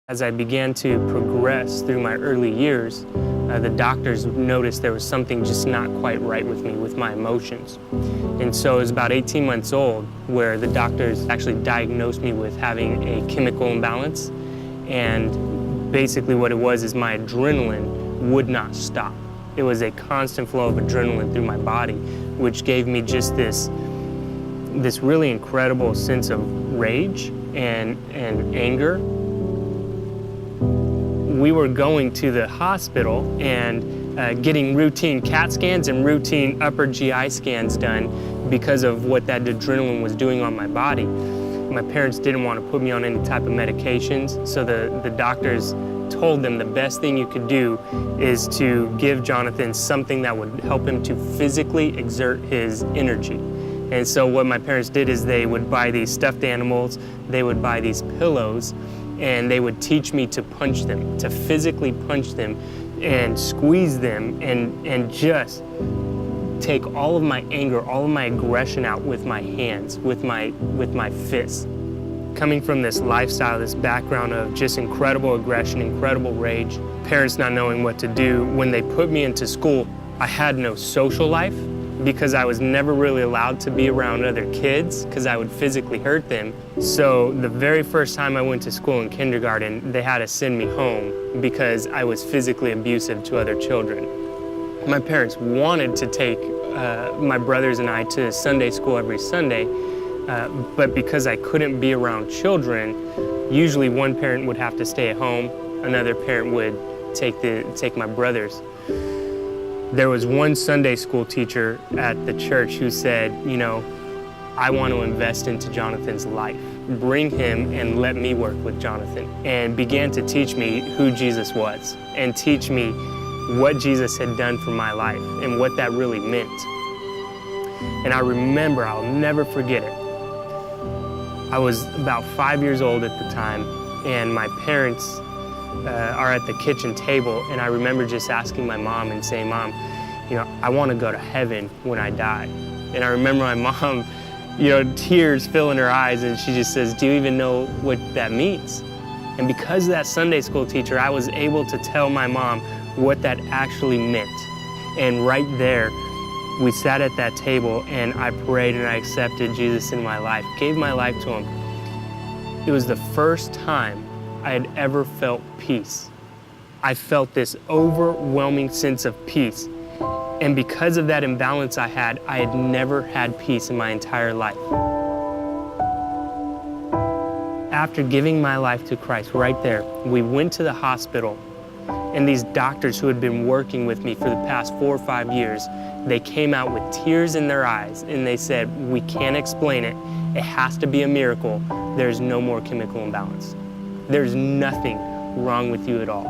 As I began to progress through my early years, the doctors noticed there was something just not quite right with me, with my emotions. And so it was about 18 months old where the doctors actually diagnosed me with having a chemical imbalance. And basically what it was is my adrenaline would not stop. It was a constant flow of adrenaline through my body, which gave me just this really incredible sense of rage and anger. We were going to the hospital and getting routine CAT scans and routine upper GI scans done because of what that adrenaline was doing on my body. My parents didn't want to put me on any type of medications, so the doctors told them the best thing you could do is to give Jonathan something that would help him to physically exert his energy. And so what my parents did is they would buy these stuffed animals, they would buy these pillows, and they would teach me to punch them, to physically punch them and squeeze them and just take all of my anger, all of my aggression out with my hands, with my fists. Coming from this lifestyle, this background of just incredible aggression, incredible rage, parents not knowing what to do, when they put me into school, I had no social life because I was never really allowed to be around other kids because I would physically hurt them. So the very first time I went to school in kindergarten, they had to send me home because I was physically abusive to other children. My parents wanted to take my brothers and I to Sunday school every Sunday, but because I couldn't be around children, usually one parent would have to stay at home, another parent would take my brothers. There was one Sunday school teacher at the church who said, you know, I want to invest into Jonathan's life. Bring him and let me work with Jonathan. And began to teach me who Jesus was and teach me what Jesus had done for my life and what that really meant. And I remember, I'll never forget it. I was about 5 years old at the time, and my parents are at the kitchen table, and I remember just asking my mom and saying, Mom, you know, I want to go to heaven when I die. And I remember my mom, you know, tears filling her eyes, and she just says, do you even know what that means? And because of that Sunday school teacher, I was able to tell my mom what that actually meant. And right there, we sat at that table, and I prayed and I accepted Jesus in my life, gave my life to him. It was the first time I had ever felt peace. I felt this overwhelming sense of peace. And because of that imbalance I had never had peace in my entire life. After giving my life to Christ right there, we went to the hospital, and these doctors who had been working with me for the past 4 or 5 years, they came out with tears in their eyes, and they said, we can't explain it. It has to be a miracle. There's no more chemical imbalance. There's nothing wrong with you at all.